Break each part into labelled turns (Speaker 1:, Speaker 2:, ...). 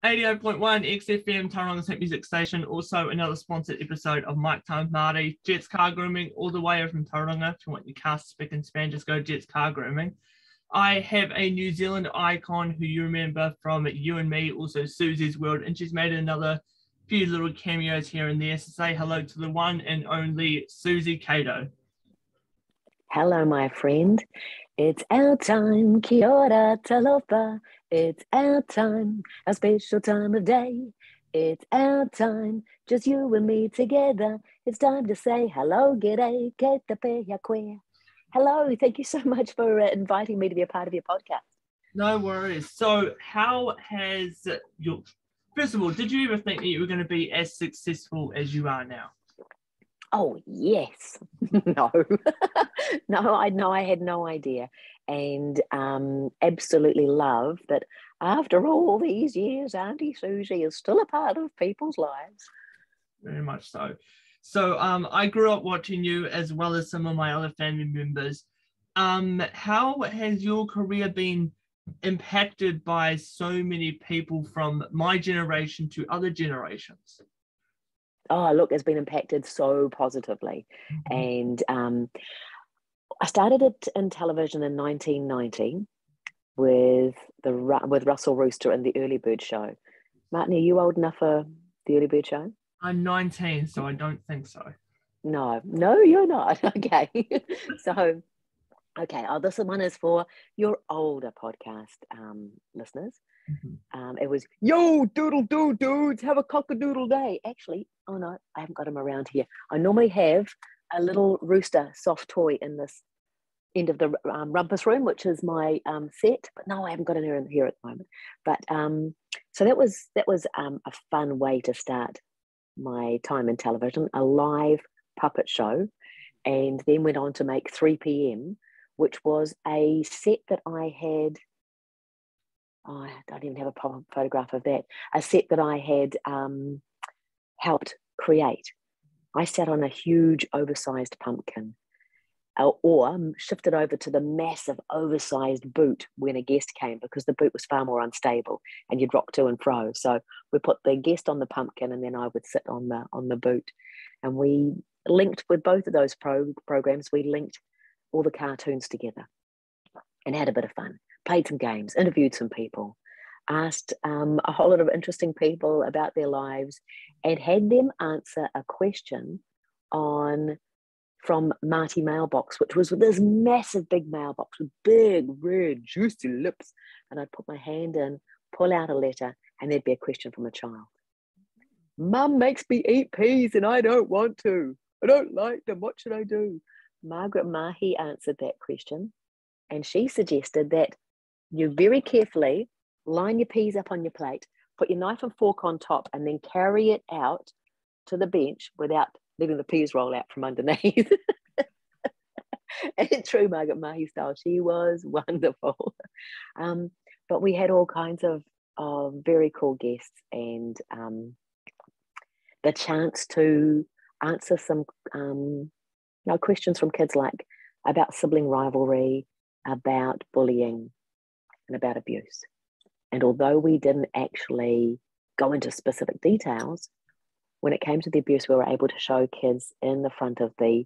Speaker 1: 88.1 XFM, Tauranga Hit Music Station. Also another sponsored episode of Mike Times Marty. Jets Car Grooming, all the way from Tauranga. If you want your car spick and span, just go Jets Car Grooming. I have a New Zealand icon who you remember from You and Me, also Suzy's World, and she's made another few little cameos here and there. So say hello to the one and only Suzy Cato.
Speaker 2: Hello, my friend. It's our time, kia ora, talofa. It's our time, a special time of day. It's our time, just you and me together. It's time to say hello, g'day, que te pea queer. Hello, thank you so much for inviting me to be a part of your podcast.
Speaker 1: No worries. So how has your... First of all, did you ever think that you were going to be as successful as you are now?
Speaker 2: Oh, yes. No. I had no idea. And absolutely love that after all these years, Auntie Suzy is still a part of people's lives.
Speaker 1: Very much so. So I grew up watching you as well as some of my other family members. How has your career been impacted by so many people from my generation to other generations?
Speaker 2: Oh, look, it's been impacted so positively. Mm-hmm. And I started it in television in 1990 with Russell Rooster and the Early Bird Show. Martin, are you old enough for the Early Bird Show?
Speaker 1: I'm 19, so I don't think so.
Speaker 2: No, you're not. Okay. So, okay. Oh, this one is for your older podcast listeners. Mm-hmm. It was, yo, doodle doo dudes, have a cock-a-doodle day. Actually, oh no, I haven't got him around here. I normally have a little rooster soft toy in this end of the rumpus room, which is my set, but no, I haven't got it in here at the moment. But so that was a fun way to start my time in television, a live puppet show, and then went on to make 3 p.m., which was a set that I had. Oh, I don't even have a proper photograph of that. A set that I had helped create. I sat on a huge oversized pumpkin or shifted over to the massive oversized boot when a guest came, because the boot was far more unstable and you'd rock to and fro. So we put the guest on the pumpkin and then I would sit on the boot. And we linked with both of those programs. We linked all the cartoons together and had a bit of fun. Played some games, interviewed some people, asked a whole lot of interesting people about their lives, and had them answer a question from Marty mailbox, which was this massive big mailbox with big, red, juicy lips. And I'd put my hand in, pull out a letter, and there'd be a question from a child. Mum makes me eat peas and I don't want to. I don't like them. What should I do? Margaret Mahi answered that question, and she suggested that you very carefully line your peas up on your plate, put your knife and fork on top, and then carry it out to the bench without letting the peas roll out from underneath. And true Margaret Mahi style, she was wonderful. But we had all kinds of very cool guests, and the chance to answer some questions from kids, like about sibling rivalry, about bullying, and about abuse. And although we didn't actually go into specific details, when it came to the abuse, we were able to show kids in the front of the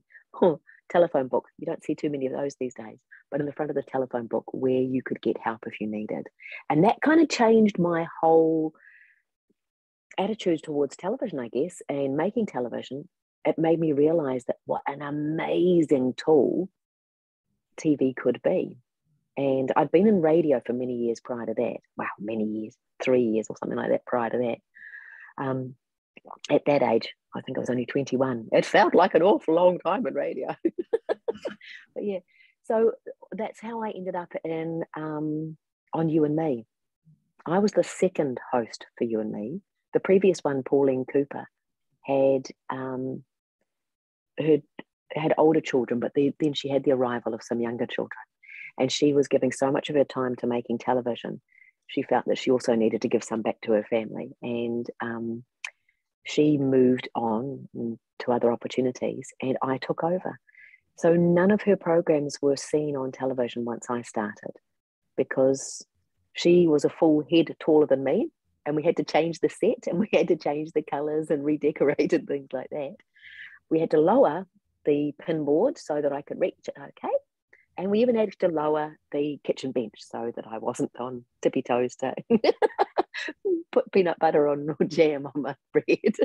Speaker 2: telephone book. You don't see too many of those these days, but in the front of the telephone book where you could get help if you needed. And that kind of changed my whole attitude towards television, I guess, and making television. It made me realize that what an amazing tool TV could be. And I'd been in radio for many years prior to that. Wow, many years, 3 years or something like that prior to that. At that age, I think I was only 21. It felt like an awful long time in radio. But yeah, so that's how I ended up in on You and Me. I was the second host for You and Me. The previous one, Pauline Cooper, had older children, but then she had the arrival of some younger children. And she was giving so much of her time to making television, she felt that she also needed to give some back to her family. And she moved on to other opportunities, and I took over. So none of her programs were seen on television once I started, because she was a full head taller than me, and we had to change the set, and we had to change the colours and redecorate and things like that. We had to lower the pin board so that I could reach it okay. And we even had to lower the kitchen bench so that I wasn't on tippy toes to put peanut butter on or jam on my bread.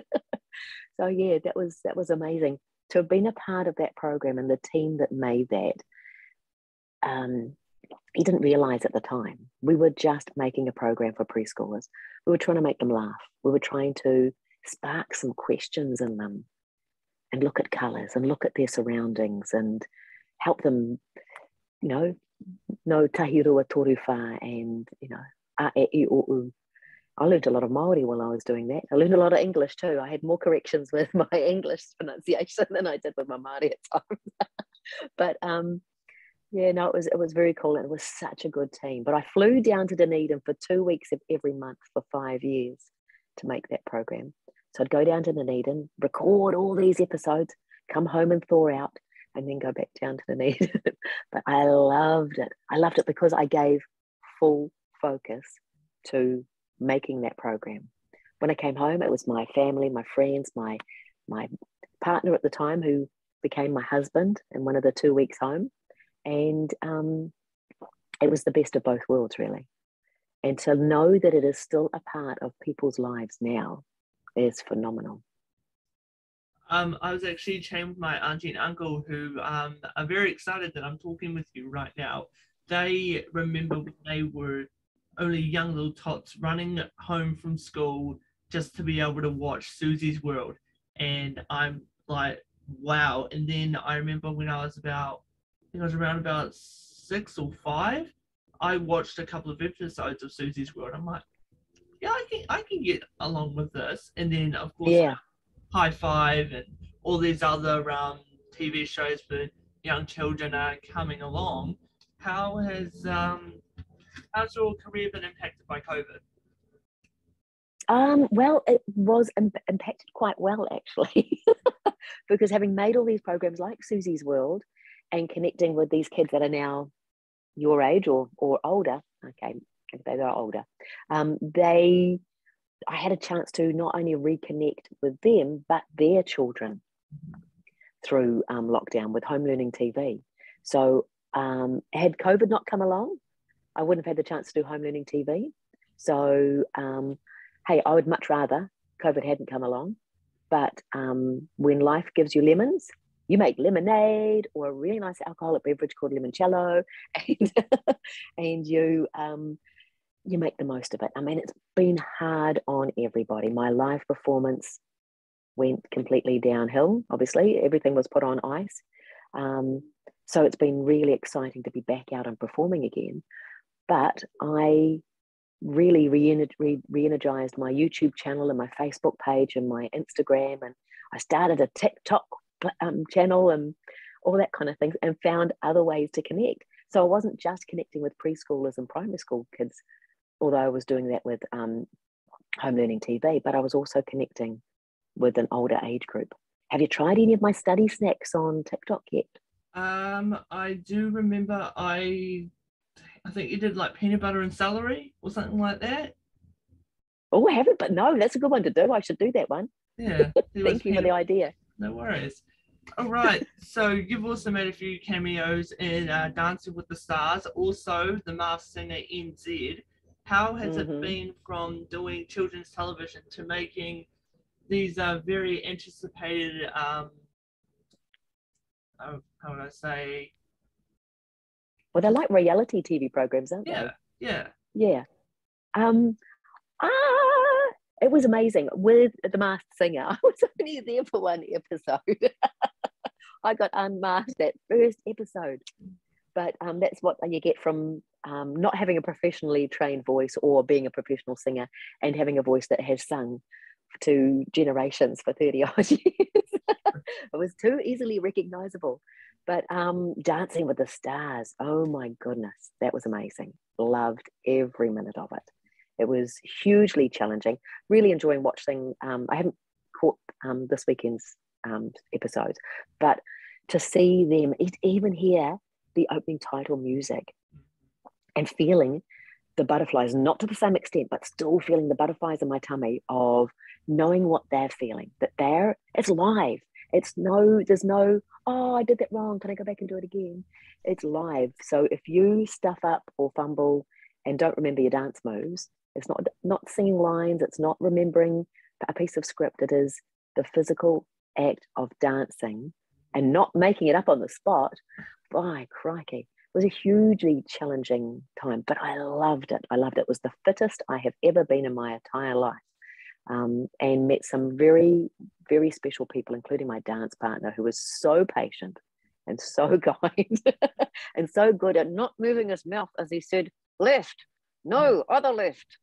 Speaker 2: So yeah, that was amazing to have been a part of that program and the team that made that. He didn't realize at the time we were just making a program for preschoolers. We were trying to make them laugh. We were trying to spark some questions in them and look at colors and look at their surroundings and help them, know tahi rua toruwha and, a e I o u. I learned a lot of Māori while I was doing that. I learned a lot of English too. I had more corrections with my English pronunciation than I did with my Māori at times. But yeah, no, it was very cool, and it was such a good team. But I flew down to Dunedin for 2 weeks of every month for 5 years to make that program. So I'd go down to Dunedin, record all these episodes, come home and thaw out, and then go back down to Dunedin. But I loved it. I loved it because I gave full focus to making that program. When I came home, it was my family, my friends, my partner at the time, who became my husband in one of the 2 weeks home. And it was the best of both worlds, really. And to know that it is still a part of people's lives now is phenomenal.
Speaker 1: I was actually chatting with my auntie and uncle who are very excited that I'm talking with you right now. They remember when they were only young little tots running home from school just to be able to watch Suzy's World. And I'm like, wow. And then I remember when I was around about 6 or 5, I watched a couple of episodes of Suzy's World. I'm like, yeah, I can get along with this. And then, of course,
Speaker 2: Yeah.
Speaker 1: High Five and all these other TV shows for young children are coming along. How's your career been impacted by COVID?
Speaker 2: Well, it was impacted quite well, actually, because having made all these programs like Suzy's World and connecting with these kids that are now your age or older, okay, they are older, I had a chance to not only reconnect with them, but their children through lockdown with home learning TV. So had COVID not come along, I wouldn't have had the chance to do home learning TV. So, hey, I would much rather COVID hadn't come along. But when life gives you lemons, you make lemonade or a really nice alcoholic beverage called limoncello, and you make the most of it. I mean, it's been hard on everybody. My live performance went completely downhill. Obviously, everything was put on ice. So it's been really exciting to be back out and performing again. But I really re-energized my YouTube channel and my Facebook page and my Instagram, and I started a TikTok channel and all that kind of things, and found other ways to connect. So I wasn't just connecting with preschoolers and primary school kids, although I was doing that with home learning TV, but I was also connecting with an older age group. Have you tried any of my study snacks on TikTok yet?
Speaker 1: I do remember I think you did like peanut butter and celery or something like that.
Speaker 2: Oh, I haven't, but no, that's a good one to do. I should do that one.
Speaker 1: Yeah.
Speaker 2: Thank you for the idea.
Speaker 1: No worries. All right. So you've also made a few cameos in Dancing with the Stars, also The Masked Singer NZ. How has it been from doing children's television to making these very anticipated, how would I say?
Speaker 2: Well, they're like reality TV programs, aren't they?
Speaker 1: Yeah.
Speaker 2: It was amazing with The Masked Singer. I was only there for one episode. I got unmasked that first episode, but that's what you get from not having a professionally trained voice or being a professional singer and having a voice that has sung to generations for 30 odd years. It was too easily recognizable. But Dancing with the Stars, oh my goodness, that was amazing. Loved every minute of it. It was hugely challenging. Really enjoying watching. I haven't caught this weekend's episodes, but to see them, even hear the opening title music and feeling the butterflies, not to the same extent, but still feeling the butterflies in my tummy of knowing what they're feeling, that it's live. There's no, oh, I did that wrong. Can I go back and do it again? It's live. So if you stuff up or fumble and don't remember your dance moves, it's not singing lines. It's not remembering a piece of script. It is the physical act of dancing and not making it up on the spot. By crikey. It was a hugely challenging time, but I loved it. It was the fittest I have ever been in my entire life. And met some very, very special people, including my dance partner, who was so patient and so kind and so good at not moving his mouth as he said, left, no, other left.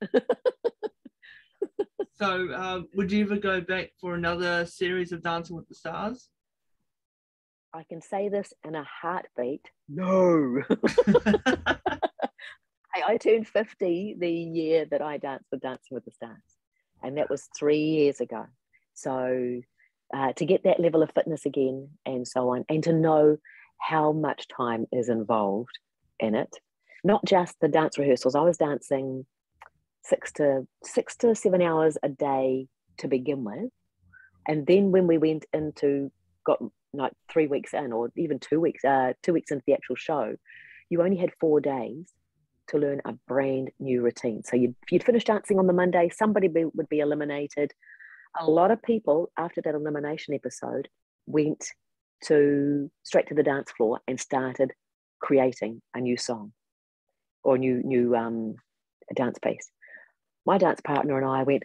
Speaker 1: So would you ever go back for another series of Dancing with the Stars?
Speaker 2: I can say this in a heartbeat. No. I turned 50 the year that I danced with Dancing with the Stars. And that was 3 years ago. So to get that level of fitness again and so on, and to know how much time is involved in it, not just the dance rehearsals. I was dancing 6 to 7 hours a day to begin with. And then when we went got like 3 weeks in, or even 2 weeks, 2 weeks into the actual show, you only had 4 days to learn a brand new routine. So if you'd finish dancing on the Monday, somebody would be eliminated. A lot of people after that elimination episode went straight to the dance floor and started creating a new song or new dance piece. My dance partner and I went,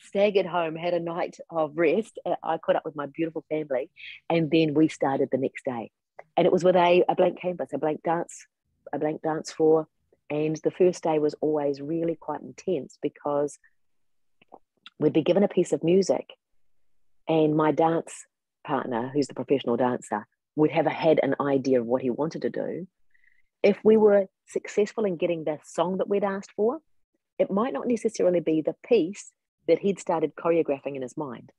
Speaker 2: staggered home, had a night of rest. I caught up with my beautiful family, and then we started the next day. And it was with a blank canvas, a blank dance floor. And the first day was always really quite intense because we'd be given a piece of music, and my dance partner, who's the professional dancer, would have had an idea of what he wanted to do. If we were successful in getting the song that we'd asked for, it might not necessarily be the piece that he'd started choreographing in his mind,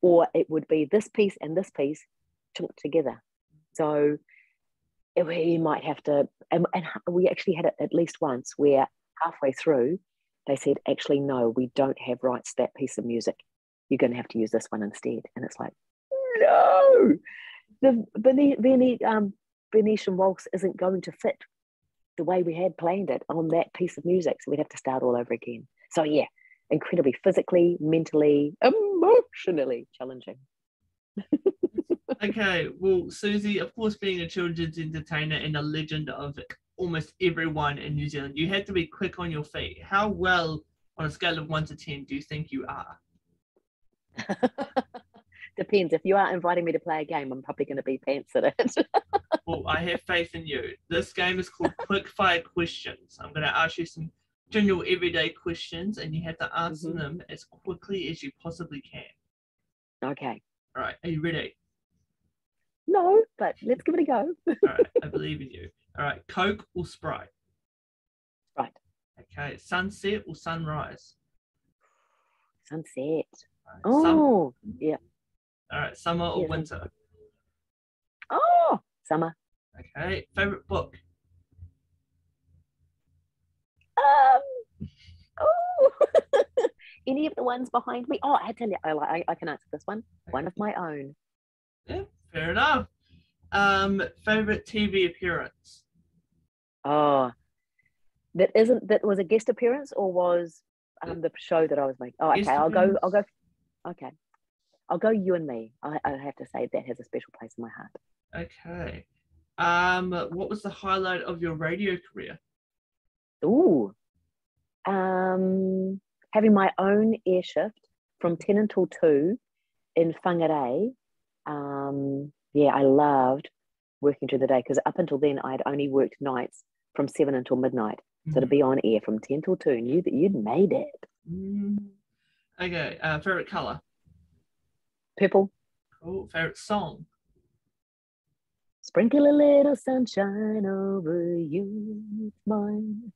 Speaker 2: or it would be this piece and this piece chunked together. So we might have to, and we actually had it at least once where halfway through they said, actually, no, we don't have rights to that piece of music. You're going to have to use this one instead. And it's like, no, the Venetian waltz isn't going to fit the way we had planned it on that piece of music. So we'd have to start all over again. So yeah, incredibly physically, mentally, emotionally challenging.
Speaker 1: Okay, well, Suzy, of course, being a children's entertainer and a legend of almost everyone in New Zealand, you had to be quick on your feet. How well, on a scale of 1 to 10, do you think you are?
Speaker 2: Depends. If you are inviting me to play a game, I'm probably going to be pants at it.
Speaker 1: Well, I have faith in you. This game is called Quickfire Questions. I'm going to ask you some general everyday questions, and you have to answer them as quickly as you possibly can.
Speaker 2: Okay.
Speaker 1: All right, are you ready?
Speaker 2: No, but let's give it a go.
Speaker 1: All right, I believe in you. All right, Coke or Sprite?
Speaker 2: Sprite.
Speaker 1: Okay, sunset or sunrise?
Speaker 2: Sunset.
Speaker 1: Right,
Speaker 2: oh, yeah.
Speaker 1: All right, summer or winter?
Speaker 2: Oh, summer.
Speaker 1: Okay, favorite book?
Speaker 2: Any of the ones behind me? Oh, I tell you, I can answer this one. Okay. One of my own.
Speaker 1: Yeah, fair enough. Favorite TV appearance?
Speaker 2: Oh, that was a guest appearance, or was the show that I was making? Oh, okay. I'll go. Okay, I'll go You and Me. I have to say that has a special place in my heart.
Speaker 1: Okay. What was the highlight of your radio career?
Speaker 2: Ooh. Having my own air shift from 10 until 2 in Whangarei. Yeah, I loved working through the day because up until then I'd only worked nights from 7 until midnight. So to be on air from 10 till 2, knew that you'd made it.
Speaker 1: Okay, favorite color?
Speaker 2: Purple.
Speaker 1: Cool. Favorite song?
Speaker 2: Sprinkle a little sunshine over you, it's mine.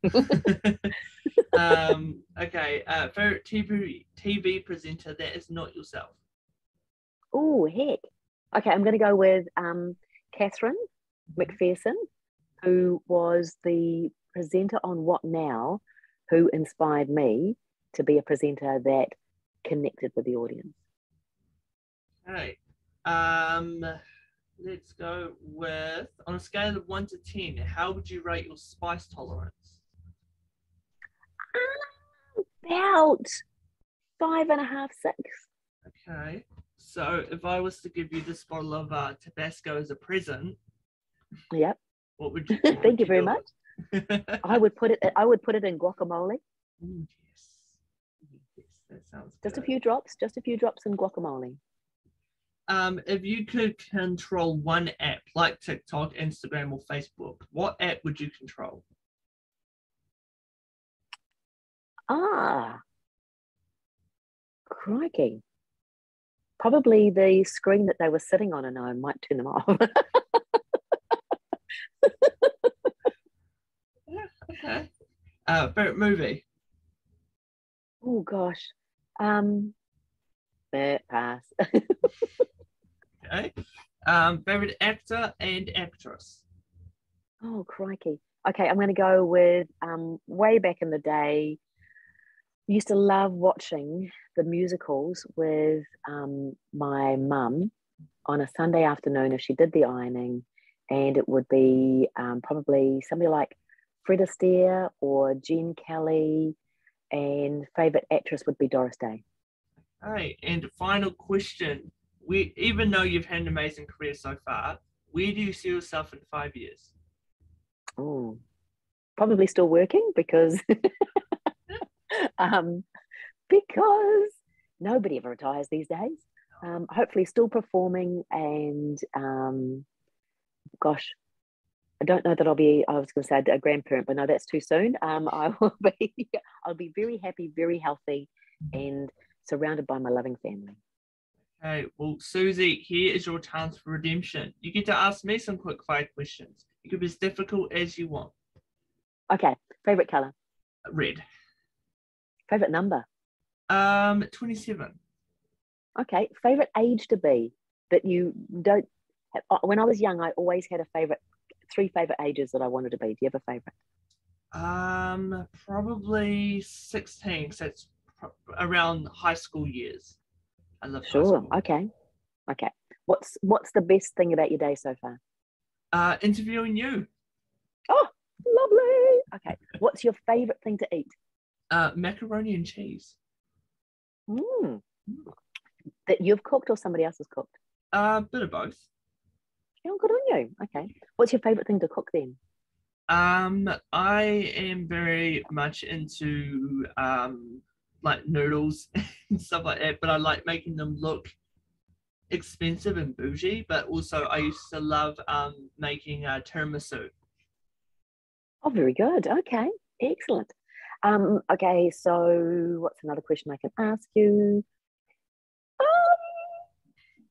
Speaker 1: Okay, favorite TV presenter that is not yourself?
Speaker 2: Oh, heck. Okay, I'm going to go with Catherine McPherson. who was the presenter on What Now, who inspired me to be a presenter that connected with the audience.
Speaker 1: Okay. Let's go with, on a scale of 1 to 10, how would you rate your spice tolerance?
Speaker 2: About 5.5, 6.
Speaker 1: Okay. So if I was to give you this bottle of Tabasco as a present,
Speaker 2: Yep.
Speaker 1: what would you?
Speaker 2: Thank you very much. I would put it in guacamole.
Speaker 1: Ooh, yes, that sounds
Speaker 2: just
Speaker 1: good.
Speaker 2: a few drops in guacamole.
Speaker 1: If you could control one app like TikTok, Instagram, or Facebook, what app would you control?
Speaker 2: Crikey. Probably the screen that they were sitting on, and I might turn them off.
Speaker 1: Yeah, okay. Favorite movie?
Speaker 2: Oh gosh. Pass.
Speaker 1: Okay. Favorite actor and actress?
Speaker 2: Oh crikey. Okay, I'm going to go with way back in the day. I used to love watching the musicals with my mum on a Sunday afternoon if she did the ironing, and it would be probably somebody like Fred Astaire or Jen Kelly, and favorite actress would be Doris Day.
Speaker 1: All right, and final question. Even though you've had an amazing career so far, where do you see yourself in 5 years?
Speaker 2: Oh, probably still working because because nobody ever retires these days. Hopefully still performing, and gosh, I don't know that I'll be, I was going to say a grandparent, but no, that's too soon. I'll be very happy, very healthy, and surrounded by my loving family.
Speaker 1: Okay, well, Suzy, here is your chance for redemption. You get to ask me some quick fire questions. You can be as difficult as you want.
Speaker 2: Okay, favorite color?
Speaker 1: Red.
Speaker 2: Favorite number?
Speaker 1: 27.
Speaker 2: Okay, favorite age to be that you don't have. When I was young, I always had three favorite ages that I wanted to be. Do you have a favorite?
Speaker 1: Probably 16, so it's around high school years. I love high
Speaker 2: Sure.
Speaker 1: school.
Speaker 2: Okay. What's the best thing about your day so far?
Speaker 1: Interviewing you.
Speaker 2: Oh, lovely. Okay. What's your favorite thing to eat?
Speaker 1: Macaroni and cheese.
Speaker 2: That you've cooked or somebody else has cooked?
Speaker 1: Bit of both.
Speaker 2: Oh, good on you. Okay. What's your favorite thing to cook then?
Speaker 1: I am very much into like noodles and stuff like that, but I like making them look expensive and bougie. But also, I used to love making tiramisu.
Speaker 2: Oh, very good. Okay. Excellent. Okay, so what's another question I can ask you?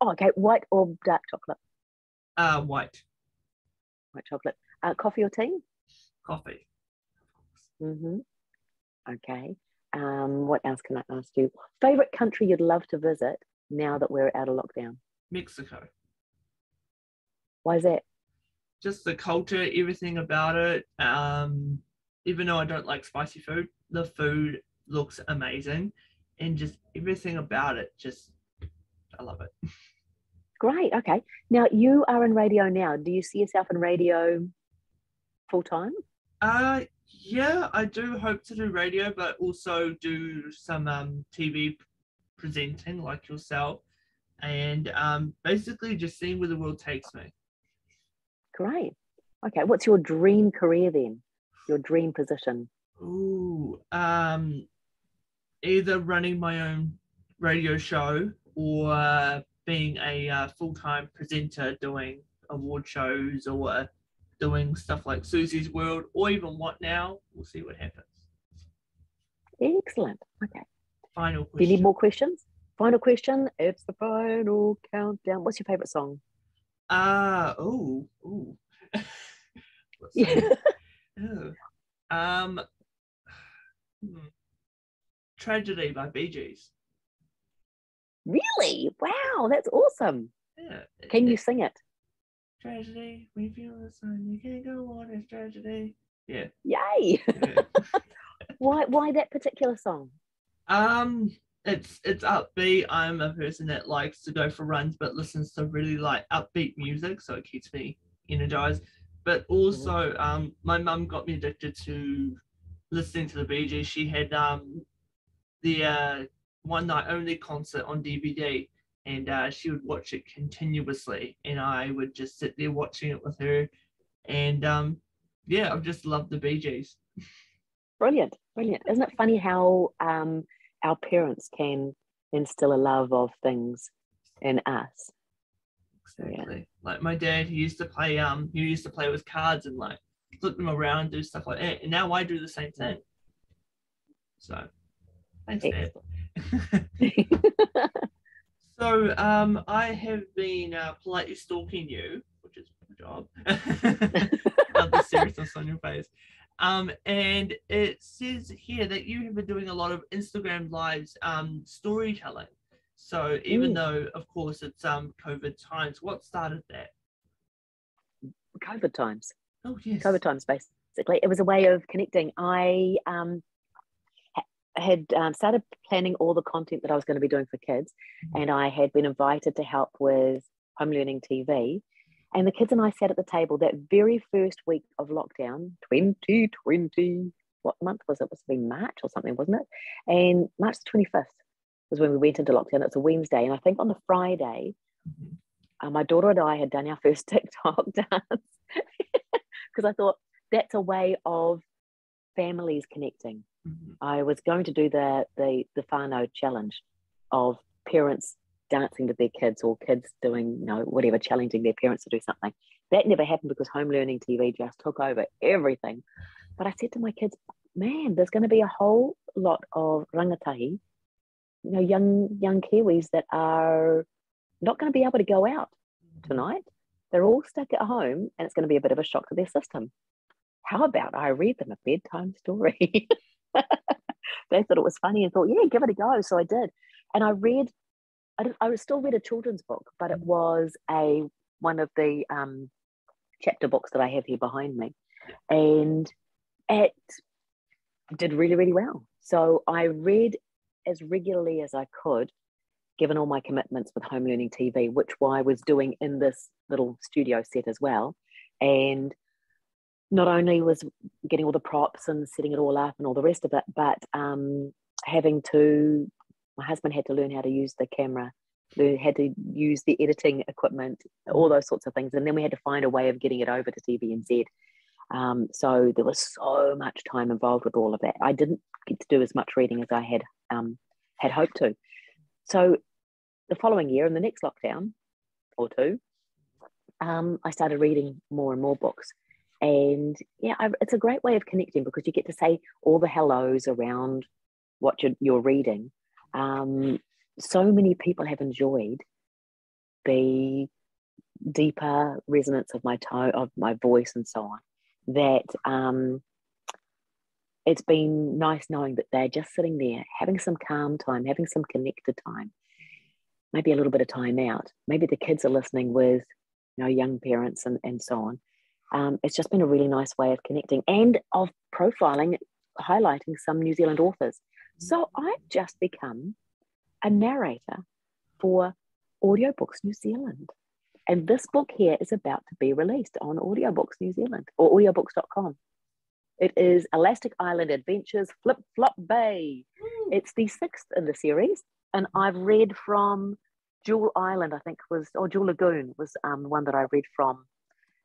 Speaker 2: Okay, white or dark chocolate?
Speaker 1: White.
Speaker 2: White chocolate. Coffee or tea?
Speaker 1: Coffee.
Speaker 2: Mm-hmm. Okay. What else can I ask you? Favorite country you'd love to visit now that we're out of lockdown?
Speaker 1: Mexico.
Speaker 2: Why is that?
Speaker 1: Just the culture, everything about it. Even though I don't like spicy food, the food looks amazing, and just everything about it, I love it.
Speaker 2: Great. Okay. Now you are in radio now. Do you see yourself in radio full time?
Speaker 1: Yeah, I do hope to do radio, but also do some TV presenting like yourself, and basically just seeing where the world takes me.
Speaker 2: Great. Okay. What's your dream career then? Your dream position?
Speaker 1: Ooh, either running my own radio show or being a full-time presenter doing award shows or doing stuff like Suzy's World or even What Now. We'll see what happens.
Speaker 2: Excellent. Okay.
Speaker 1: Final question.
Speaker 2: Do you need more questions? Final question. It's the final countdown. What's your favorite song?
Speaker 1: Tragedy by Bee Gees.
Speaker 2: Really? Wow, that's awesome.
Speaker 1: Yeah.
Speaker 2: Can you sing it?
Speaker 1: Tragedy, we feel the sun, you can't go on, it's tragedy. Yeah.
Speaker 2: Yay!
Speaker 1: Yeah.
Speaker 2: Why that particular song?
Speaker 1: It's upbeat. I'm a person that likes to go for runs but listens to really like upbeat music, so it keeps me energized. But also, my mum got me addicted to listening to the Bee Gees. She had the one night only concert on DVD, and she would watch it continuously, and I would just sit there watching it with her. And yeah, I've just loved the Bee Gees.
Speaker 2: Brilliant. Isn't it funny how our parents can instill a love of things in us?
Speaker 1: Exactly. Yeah. Like my dad, he used to play with cards and like flip them around, do stuff like that. And now I do the same thing. So thanks, Dad. So I have been politely stalking you, which is my job. Love the seriousness on your face. And it says here that you have been doing a lot of Instagram lives storytelling. So even though, of course, it's COVID times, what started that?
Speaker 2: COVID times.
Speaker 1: Oh, yes.
Speaker 2: COVID times, basically. It was a way of connecting. I had started planning all the content that I was going to be doing for kids, and I had been invited to help with home learning TV. And the kids and I sat at the table that very first week of lockdown, 2020. What month was it? It was been March or something, wasn't it? And March the 25th was when we went into lockdown. It's a Wednesday. And I think on the Friday, my daughter and I had done our first TikTok dance because I thought that's a way of families connecting. I was going to do the whānau challenge of parents dancing to their kids or kids doing, whatever, challenging their parents to do something. That never happened because home learning TV just took over everything. But I said to my kids, man, there's going to be a whole lot of rangatahi, young Kiwis that are not going to be able to go out tonight. They're all stuck at home and it's going to be a bit of a shock to their system. How about I read them a bedtime story? They thought it was funny and thought, yeah, give it a go. So I did. And I still read a children's book, but it was one of the chapter books that I have here behind me. And it did really, really well. So I read as regularly as I could, given all my commitments with home learning TV, which I was doing in this little studio set as well. And not only was getting all the props and setting it all up and all the rest of it, but my husband had to learn how to use the camera, had to use the editing equipment, all those sorts of things. And then we had to find a way of getting it over to TVNZ. So there was so much time involved with all of that. I didn't get to do as much reading as I had hoped to. So the following year, in the next lockdown or two, I started reading more and more books. And yeah, it's a great way of connecting because you get to say all the hellos around what you're reading. So many people have enjoyed the deeper resonance of my tone, of my voice and so on, that it's been nice knowing that they're just sitting there having some calm time, having some connected time, maybe a little bit of time out. Maybe the kids are listening with young parents and so on. It's just been a really nice way of connecting and of profiling, highlighting some New Zealand authors. So I've just become a narrator for Audiobooks New Zealand. And this book here is about to be released on Audiobooks New Zealand or audiobooks.com. It is Elastic Island Adventures Flip Flop Bay. It's the 6th in the series. And I've read from Jewel Island, I think Jewel Lagoon was one that I read from.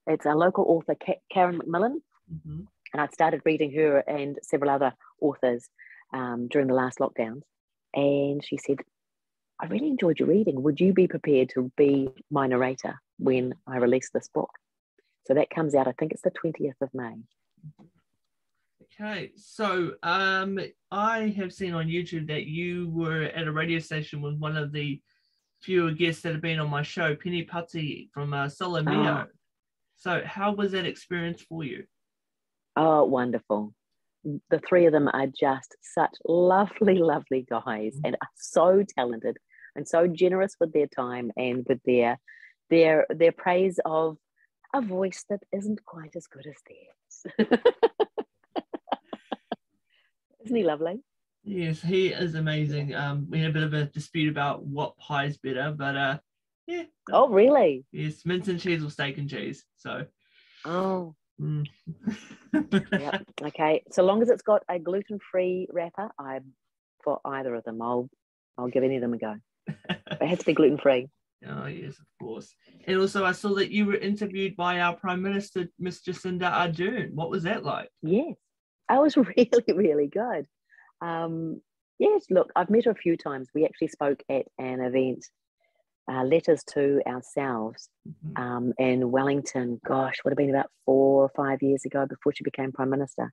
Speaker 2: It's a local author, Karen McMillan. And I'd started reading her and several other authors during the last lockdowns. And she said, I really enjoyed your reading. Would you be prepared to be my narrator when I release this book? So that comes out, I think it's the 20th of May.
Speaker 1: Okay, so I have seen on YouTube that you were at a radio station with one of the fewer guests that have been on my show, Penny Putty from Solomeo. Oh. So how was that experience for you?
Speaker 2: Oh, wonderful. The three of them are just such lovely, lovely guys and are so talented and so generous with their time and with their praise of a voice that isn't quite as good as theirs. Isn't he lovely?
Speaker 1: Yes, he is amazing. We had a bit of a dispute about what pie is better, but yeah.
Speaker 2: Oh, really?
Speaker 1: Yes, mince and cheese or steak and cheese. So.
Speaker 2: Oh.
Speaker 1: Mm.
Speaker 2: Yep. Okay. So long as it's got a gluten-free wrapper, I'm for either of them. I'll give any of them a go. But it has to be gluten-free.
Speaker 1: Oh yes, of course. And also, I saw that you were interviewed by our Prime Minister, Miss Jacinda Ardern. What was that like?
Speaker 2: Yes, I was really, really good. Yes, look, I've met her a few times. We actually spoke at an event, Letters to Ourselves, in Wellington. Gosh, would have been about 4 or 5 years ago before she became Prime Minister.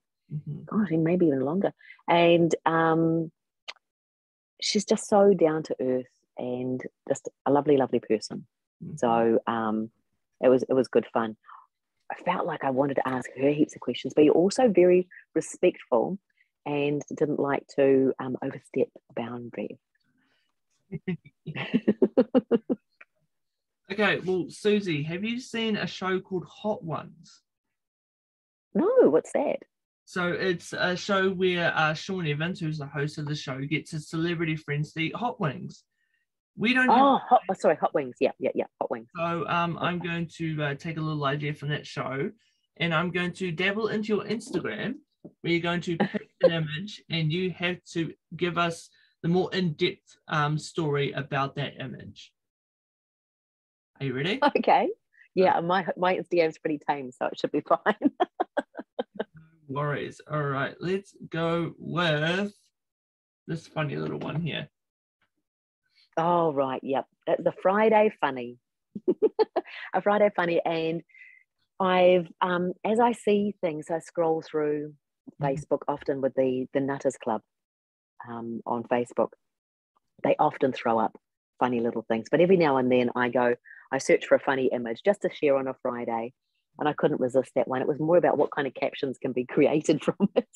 Speaker 2: Gosh, maybe even longer. And she's just so down to earth and just a lovely, lovely person. So it was good fun. I felt like I wanted to ask her heaps of questions, but you're also very respectful and didn't like to overstep boundaries.
Speaker 1: Okay, well, Suzy, have you seen a show called Hot Ones?
Speaker 2: No, what's that?
Speaker 1: So it's a show where Sean Evans, who's the host of the show, gets his celebrity friends to eat hot wings. We don't.
Speaker 2: Hot wings. Yeah, hot wings.
Speaker 1: So I'm going to take a little idea from that show, and I'm going to dabble into your Instagram, where you're going to pick an image, and you have to give us the more in-depth story about that image. Are you ready?
Speaker 2: Okay. Yeah, my Instagram's pretty tame, so it should be fine.
Speaker 1: No worries. All right, let's go with this funny little one here.
Speaker 2: Oh, right. Yep. The Friday Funny. A Friday Funny. And I've, as I see things, I scroll through Facebook often with the Nutters Club on Facebook. They often throw up funny little things. But every now and then I search for a funny image just to share on a Friday. And I couldn't resist that one. It was more about what kind of captions can be created from it.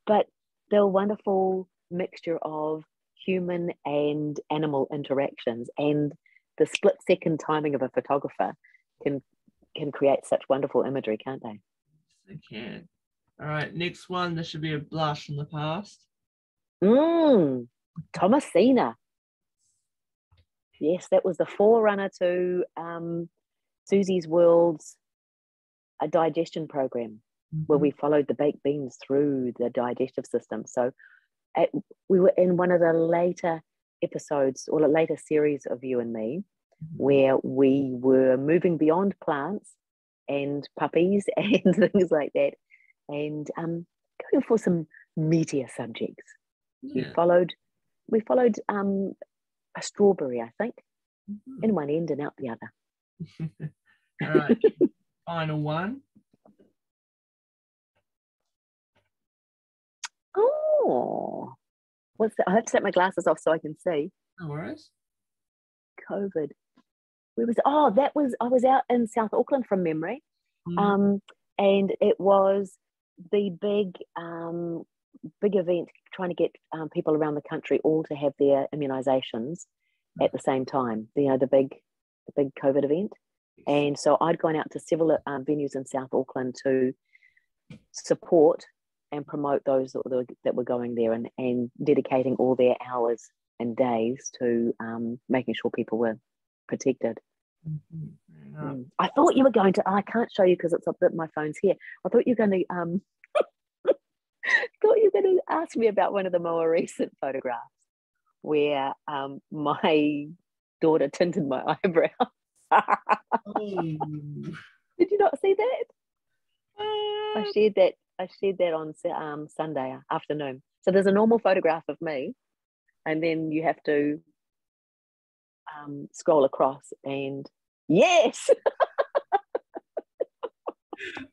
Speaker 2: But the wonderful mixture of human and animal interactions and the split-second timing of a photographer can create such wonderful imagery, can't they?
Speaker 1: They can. All right, next one. This should be a blast from the past.
Speaker 2: Thomasina. Yes, that was the forerunner to Suzy's World's a digestion program where we followed the baked beans through the digestive system. So we were in one of the later episodes or the later series of You and Me, where we were moving beyond plants and puppies and things like that, and going for some meatier subjects. Yeah. We followed a strawberry, I think, in one end and out the other.
Speaker 1: All right, final one.
Speaker 2: Oh, what's that? I have to take my glasses off so I can see.
Speaker 1: No worries.
Speaker 2: COVID. I was out in South Auckland from memory. And it was the big event trying to get people around the country all to have their immunizations at the same time. The big COVID event. And so I'd gone out to several venues in South Auckland to support and promote those that were going there and dedicating all their hours and days to making sure people were protected. I thought you were going to, I can't show you because it's up that my phone's here. I thought you were going to ask me about one of the more recent photographs where my daughter tinted my eyebrow. Did you not see that? I shared that on Sunday afternoon. So there's a normal photograph of me, and then you have to scroll across, and yes.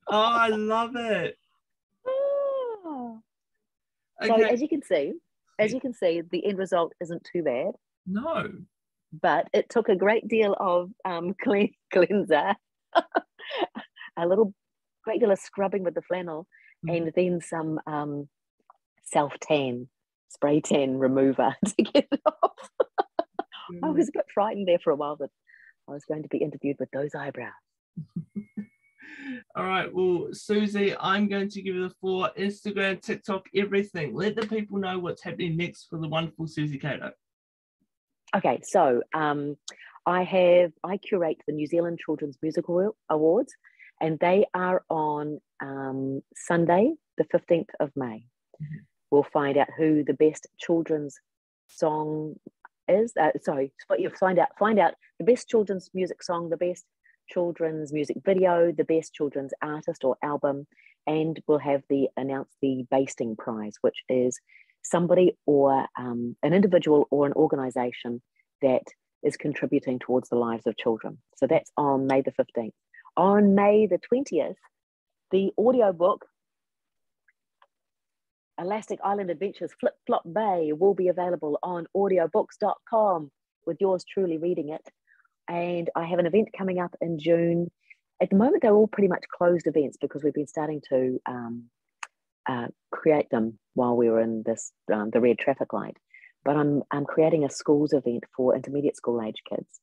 Speaker 1: Oh, I love it.
Speaker 2: Oh.
Speaker 1: Okay.
Speaker 2: So as you can see, the end result isn't too bad.
Speaker 1: No.
Speaker 2: But it took a great deal of cleanser, great deal of scrubbing with the flannel, and then some spray tan remover to get it off. I was a bit frightened there for a while that I was going to be interviewed with those eyebrows.
Speaker 1: All right, well, Suzy, I'm going to give you the floor. Instagram, TikTok, everything. Let the people know what's happening next for the wonderful Suzy Cato.
Speaker 2: Okay, so I curate the New Zealand Children's Musical Awards, and they are on Sunday, the 15th of May. Mm-hmm. We'll find out who the best children's song is. Find out the best children's music song, the best children's music video, the best children's artist or album, and we'll have announce the Basting Prize, which is somebody or an individual or an organization that is contributing towards the lives of children. So that's on May the 15th. On May the 20th, the audiobook Elastic Island Adventures Flip Flop Bay will be available on audiobooks.com with yours truly reading it. And I have an event coming up in June. At the moment, they're all pretty much closed events because we've been starting to create them while we were in this the red traffic light. But I'm creating a schools event for intermediate school age kids,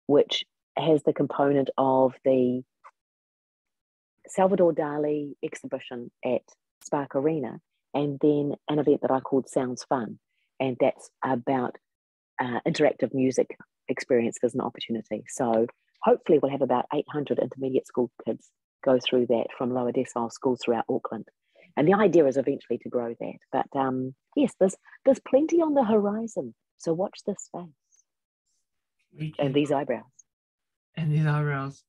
Speaker 2: which has the component of the Salvador Dali exhibition at Spark Arena, and then an event that I called Sounds Fun, and that's about interactive music experiences and opportunity. So hopefully we'll have about 800 intermediate school kids go through that from lower decile schools throughout Auckland. And the idea is eventually to grow that. But yes, there's plenty on the horizon. So watch this space. And these eyebrows.
Speaker 1: And these eyebrows.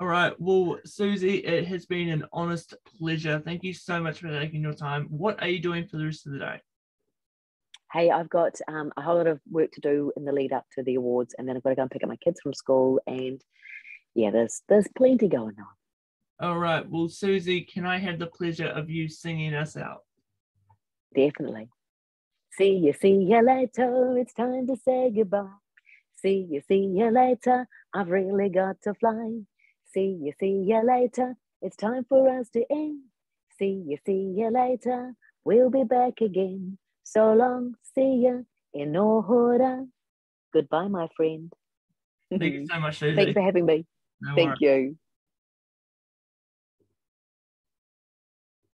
Speaker 1: All right. Well, Suzy, it has been an honest pleasure. Thank you so much for taking your time. What are you doing for the rest of the day?
Speaker 2: Hey, I've got a whole lot of work to do in the lead up to the awards, and then I've got to go and pick up my kids from school. And yeah, there's plenty going on.
Speaker 1: All right. Well, Suzy, can I have the pleasure of you singing us out?
Speaker 2: Definitely. See you later. It's time to say goodbye. See you later. I've really got to fly. See you later. It's time for us to end. See you later. We'll be back again. So long. See ya in Ohura. Goodbye, my friend.
Speaker 1: Thank you so much, Suzy.
Speaker 2: Thanks for having me.
Speaker 1: No
Speaker 2: Thank you.